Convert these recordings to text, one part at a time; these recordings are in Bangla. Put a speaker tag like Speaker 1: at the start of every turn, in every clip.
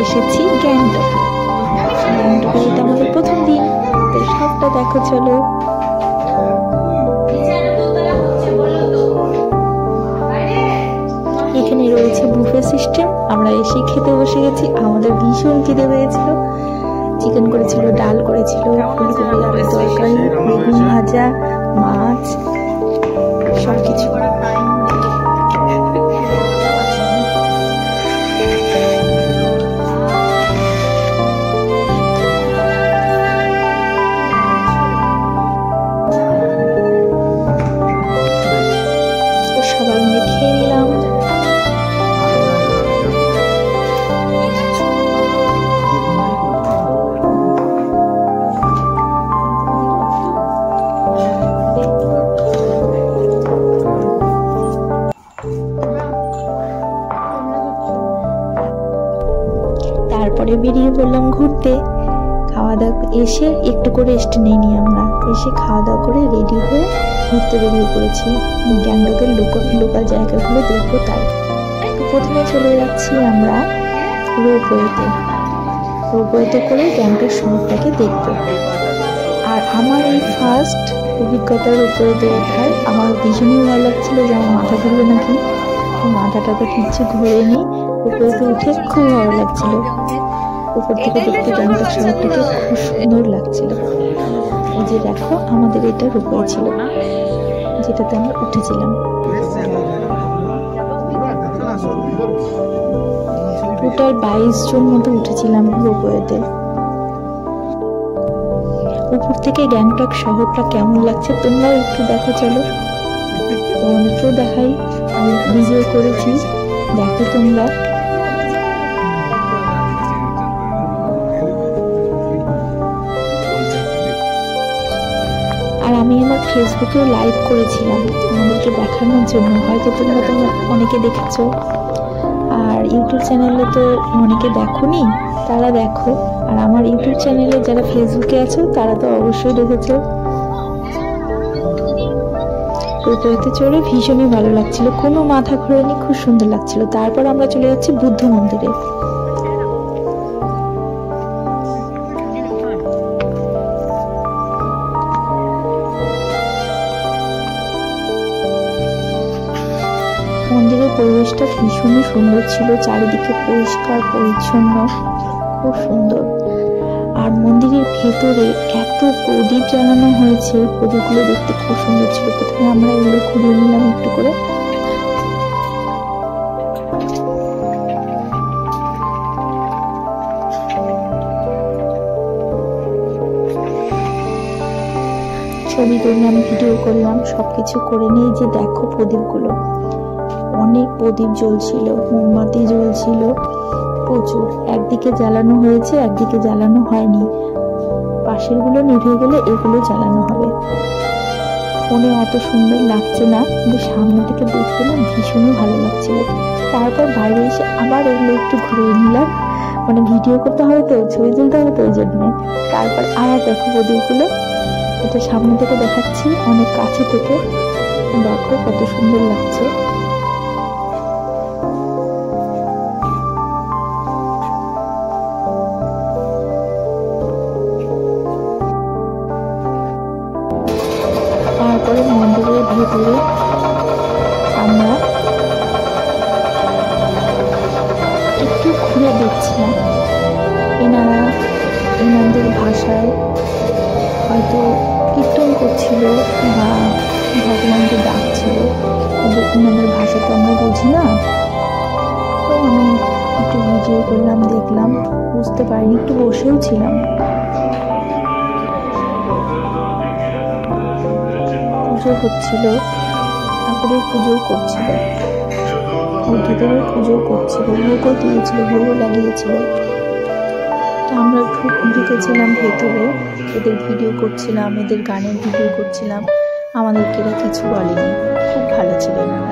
Speaker 1: এসেছি গ্যাংটকে। গ্যাংটকে এটা আমাদের প্রথম দিন, তো সবটা দেখো চলো। এখানে রয়েছে বুফে সিস্টেম, আমরা এসে খেতে বসে গেছি। আমাদের ভীষণ খিদে হয়েছিল। চিকেন করেছিল, ডাল করেছিল, ফুলকপি আলুর তরকারি, বেগুন ভাজা, মাছ, সবকিছু। সবাই মিলে খেয়ে নিলাম। তারপরে বেরিয়ে পড়লাম ঘুরতে। খাওয়া দাওয়া এসে একটু করে রেস্ট নিইনি, আমরা এসে খাওয়া দাওয়া করে রেডি হয়ে ঘুরতে বেরিয়ে পড়েছি। গ্যাংটকের লোকাল জায়গাগুলো দেখবো তাই। তো প্রথমে চলে যাচ্ছি আমরা রোপওয়েতে করে গ্যাংটক শহরটাকে দেখবো। আর আমার এই ফার্স্ট অভিজ্ঞতা রোপওয়েতে ওঠার, আমার ভীষণই ভালো লাগছিল যে আমার মাথা ঘুরবে নাকি। মাথাটা তো কিচ্ছু ঘুরেনি, রোপওয়েতে উঠে খুব ভালো লাগছিল। উপর থেকে দেখতে গ্যাংটক শহরটাকে খুব সুন্দর লাগছিল। এই যে দেখো, আমাদের এটা রোপওয়ে ছিল যেটাতে আমরা উঠেছিলাম। টোটাল 22 জন মতো উঠেছিলাম রোপওয়েতে। উপর থেকে গ্যাংটক শহরটা কেমন লাগছে তোমরাও একটু দেখো চলো, তোমাদেরকেও দেখাই। আমি ভিডিও করেছি, দেখো তোমরা। আর আমি আমার ফেসবুকেও লাইভ করেছিলাম তোমাদেরকে দেখানোর জন্য, হয়তো তোমরা অনেকে দেখেছো। আর ইউটিউব চ্যানেলে তো অনেকে দেখোনি, তারা দেখো। আর আমার ইউটিউব চ্যানেলে যারা ফেসবুকে আছো তারা তো অবশ্যই দেখেছো। রোপওয়েতে চড়ে ভীষণই ভালো লাগছিল, কোনো মাথা ঘোরেনি, খুব সুন্দর লাগছিল। তারপর আমরা চলে যাচ্ছি বুদ্ধ মন্দিরে। মন্দিরের পরিবেশটা ভীষণই সুন্দর ছিল, চারিদিকে পরিষ্কার পরিচ্ছন্ন, খুব সুন্দর। আর মন্দিরের ভেতরে এত প্রদীপ জ্বালানো হয়েছে, প্রদীপগুলো দেখতে খুব সুন্দর ছিল। প্রথমে আমরা এগুলো ঘুরিয়ে নিলাম একটু করে। ছবি তুললাম, ভিডিও করলাম, সবকিছু করে নিয়ে যে দেখো প্রদীপগুলো, অনেক প্রদীপ জ্বলছিল, মোমবাতি জ্বলছিল প্রচুর। একদিকে জ্বালানো হয়েছে, একদিকে জ্বালানো হয়নি। পাশের গুলো নিভে গেলে এগুলো জ্বালানো হবে। ফোনে অত সুন্দর লাগছে না, কিন্তু সামনে থেকে দেখতে না ভীষণই ভালো লাগছিল। তারপর বাইরে এসে আবার এগুলো একটু ঘুরিয়ে নিলাম, মানে ভিডিও করতে হবে তো, ছবি তুলতে হবে তো, ওই জন্য। তারপর আবার দেখো প্রদীপগুলো, এটা সামনে থেকে দেখাচ্ছি, অনেক কাছে থেকে দেখো কত সুন্দর লাগছে। তারপরে মন্দিরের ভেতরে আমরা একটু ঘুরে দেখছিলাম। এনাদের ভাষায় হয়তো কীর্তন করছিল বা ভগবানকে ডাকছিল, কিন্তু এনাদের ভাষা তো আমরা বুঝি না। তো আমি একটু ভিডিও করলাম, দেখলাম, বুঝতে পারিনি, একটু বসেও ছিলাম। পুজো হচ্ছিল, ঠাকুরের পুজো করছিল, বুদ্ধদেবের পুজো করছিল, ভোগও দিয়েছিল, ভোগও লাগিয়েছিল। তো আমরা ঢুকেছিলাম ভেতরে, এদের ভিডিও করছিলাম, এদের গানের ভিডিও করছিলাম। আমাদেরকে এরা কিছু বলেনি, খুব ভালো ছিল এনারা।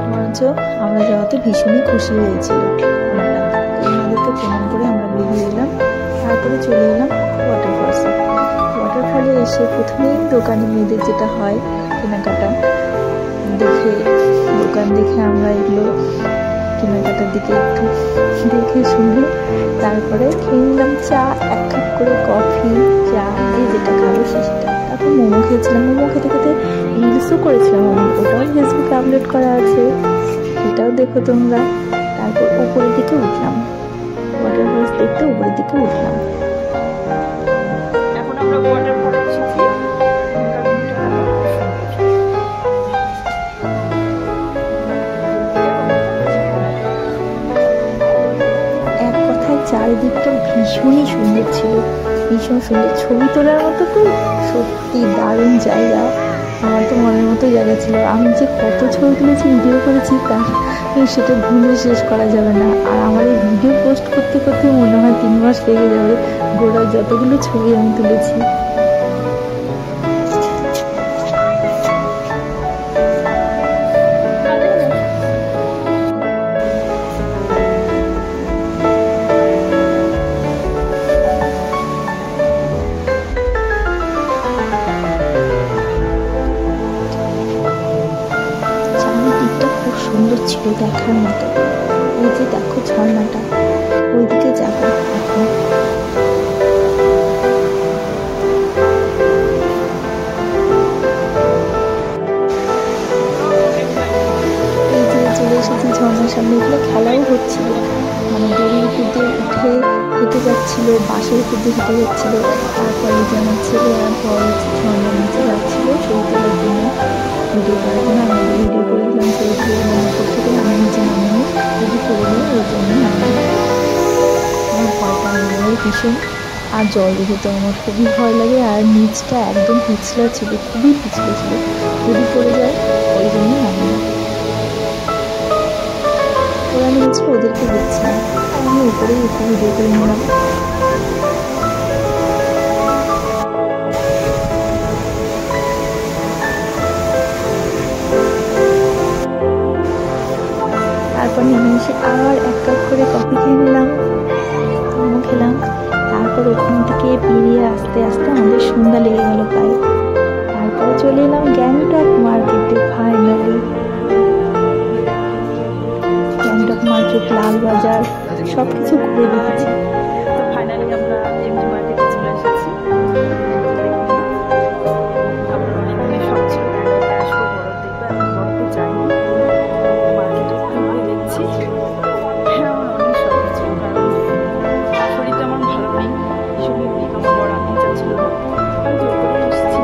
Speaker 1: বরঞ্চ আমরা যাওয়াতে ভীষণই খুশি হয়েছিল ওনারা। ওনাদেরকে প্রণাম করে আমরা বেরিয়ে এলাম। তারপরে চলে এলাম ওয়াটারফলসে। ওয়াটারফলে এসে প্রথমেই দোকানে মেয়েদের যেটা হয় কেনাকাটা, দোকান দেখে আমরা এগুলো কেনাকাটার দিকে একটু দেখে শুনে তারপরে খেয়ে নিলাম চা, 1 কাপ করে কফি, চা, যে যেটা খাবে সেটা। তারপর মোমো খেয়েছিলাম। মোমো খেতে খেতে রিলসও করেছিলাম আমি, ওটাও ফেসবুকে আপলোড করা আছে, সেটাও দেখো তোমরা। তারপর উপরের দিকে উঠলাম, ওয়াটারফলস দেখতে উপরের দিকে উঠলাম।
Speaker 2: এখন আমরা ওয়াটারফলে এসেছি।
Speaker 1: এক কথায় চারিদিকটা ভীষণই সুন্দর ছিল, ভীষণ সুন্দর, ছবি তোলার মতো। তো সত্যি দারুণ জায়গা, আমার তো মনের মতো জায়গা ছিল। আমি যে কত ছবি তুলেছি, ভিডিও করেছি, তা সেটা ভুলে শেষ করা যাবে না। আর আমার এই ভিডিও পোস্ট করতে করতে মনে হয় 3 মাস লেগে যাবে, গোড়া যতগুলো ছবি আমি তুলেছি। সুন্দর ছিল দেখার মতো। ওই যে দেখো ঝর্ণাটা, ওইদিকে যাবো এখন। এই যে চলে এসেছি ঝর্ণার সামনে। এগুলো খেলাও হচ্ছিল, মানে দড়ির উপর দিয়ে উঠে হেঁটে যাচ্ছিল, বাঁশের উপর দিয়ে হেঁটে যাচ্ছিল। তারপরে যে আমার ছেলে আর বড় ঝর্ণার নিচে যাচ্ছিল ছবি তোলার জন্য, ভিডিও করার জন্য। আমি ভিডিও করে দিলাম, ছবি তুলে মনে করতে গেলে আমি নিজে নামিনি, রেডি করে দিই, ওই জন্য নামি। আমার ভয়টা আমার ভীষণ, আর জল দেখে তো আমার খুবই ভয় লাগে। আর নিচটা একদম পিছলা ছিল, খুবই পিছলা ছিল, যদি পড়ে যায়, ওই জন্য নামি। ওরা নিয়েছে, ওদেরকে দেখছিলাম, আর আমি উপরেই একটু ভিডিও করে নিলাম। তারপর নেমে এসে আবার 1 কাপ করে কফি খেয়ে নিলাম, মোমো খেলাম। তারপর ওখান থেকে বেরিয়ে আস্তে আস্তে আমাদের সন্ধ্যা লেগে গেল প্রায়। তারপরে চলে এলাম গ্যাংটক মার্কেটে। ফাইনালি গ্যাংটক মার্কেট, লালবাজার সব কিছু ঘুরে দেখেছি।
Speaker 2: তো ফাইনালি আমরা এমজি মার্কেটে চলে এসেছি। আমরা অনেকদিনের শখ ছিল গ্যাংটকে আসবো, বরফ দেখবো, এখন বরফে যাইনি, মার্কেটে ঘুরে দেখছি। হ্যাঁ, আমার অনেক শখ ছিল, কারণ শরীরটা আমার ভালো নেই, ভীষণই উইক। আমার বড় আমি যাচ্ছিল, আমি জোর করে এসেছি।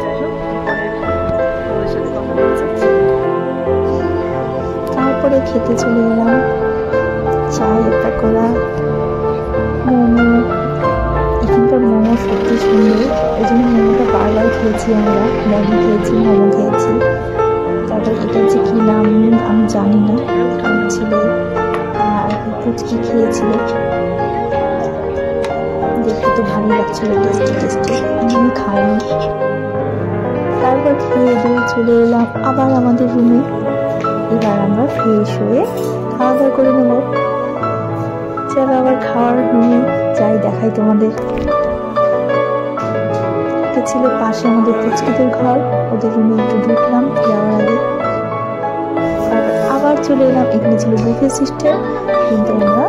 Speaker 2: যাই হোক, পরে ওদের সাথে কথা বলতে চাচ্ছি।
Speaker 1: তারপরে খেতে চলে এলাম, চায়ের পকোড়া, মোমো। এখানকার মোমো সত্যি সুন্দর, ওই জন্য মোমোটা বারবার খেয়েছি আমরা। ম্যাগি খেয়েছি, মোমো খেয়েছি। তারপর এটা যে কী নাম আমি জানি না, ছেলে আর পুচকি খেয়েছিল, দেখতে তো ভালো লাগছিল, টেস্টি টেস্টি, আমি খাইনি। তারপর খেয়ে দিয়ে চলে এলাম আবার আমাদের রুমে। এবার আমরা ফ্রেশ হয়ে খাওয়া দাওয়া করে নেব। চলো আবার খাওয়ার রুমে যাই, দেখাই তোমাদের। এটা ছিল পাশে আমাদের পুচকিদের ঘর, ওদের রুমে একটু ঢুকলাম যাওয়ার আগে। তারপর আবার চলে এলাম, এখানে ছিল বুফে সিস্টেম, কিন্তু আমরা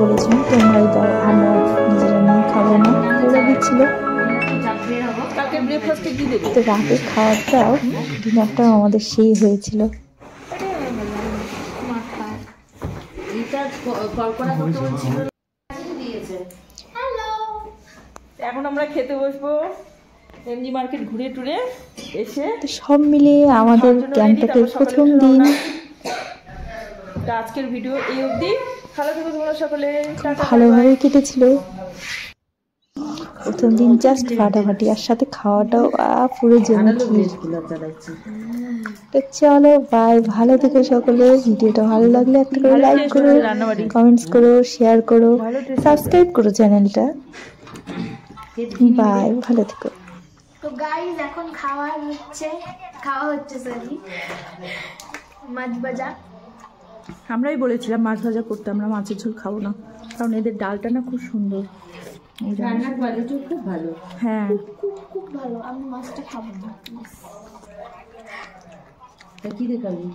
Speaker 1: বলেছিলাম তোমরাই দাও, আমরা নিজেরা নিয়ে খাবো না, ওরা দিচ্ছিল। তো রাতের খাওয়াটাও, ডিনারটাও আমাদের সেই হয়েছিল।
Speaker 2: এখন আমরা খেতে বসবো এমজি মার্কেট ঘুরে টুরে এসে।
Speaker 1: সব মিলিয়ে আমাদের গ্যাংটকের প্রথম দিন।
Speaker 2: আজকের ভিডিও এই অবধি, ভালো থেকো তোমরা সকলে,
Speaker 1: ভালোভাবে কেটেছিল প্রথম দিন, জাস্ট ফাটাফাটি, আর সাথে খাওয়াটাও পুরো জমে কি। তো চলো বাই, ভালো থেকো সকলে। ভিডিওটা ভালো লাগলে একটা করে লাইক করো, কমেন্টস করো, শেয়ার করো, সাবস্ক্রাইব করো চ্যানেলটা। বাই, ভালো থেকো।
Speaker 3: তো গাইস এখন খাওয়া হচ্ছে সরি মাছ ভাজা।
Speaker 2: আমরাই বলেছিলাম মাছ ভাজা করতে, আমরা মাছের ঝোল খাবো না, কারণ এদের ডালটা না খুব সুন্দর, রান্নার কোয়ালিটিও খুব ভালো। হ্যাঁ,
Speaker 3: খুব ভালো, আমি মাছটা খাবো না।
Speaker 2: তা কি দেখাবি?